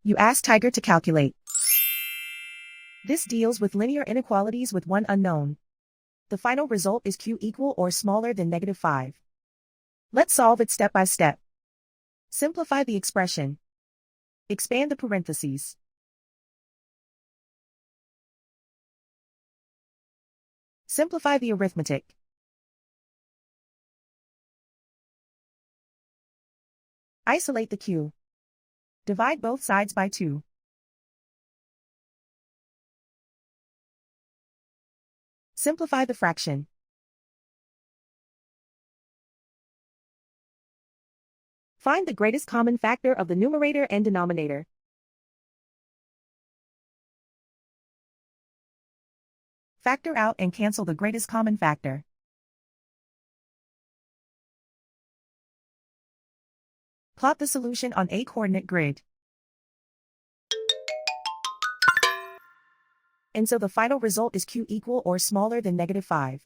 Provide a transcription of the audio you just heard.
You ask Tiger to calculate. This deals with linear inequalities with one unknown. The final result is q equal or smaller than -5. Let's solve it step by step. Simplify the expression. Expand the parentheses. Simplify the arithmetic. Isolate the q. Divide both sides by 2. Simplify the fraction. Find the greatest common factor of the numerator and denominator. Factor out and cancel the greatest common factor. Plot the solution on a coordinate grid. And so the final result is q equal or smaller than -5.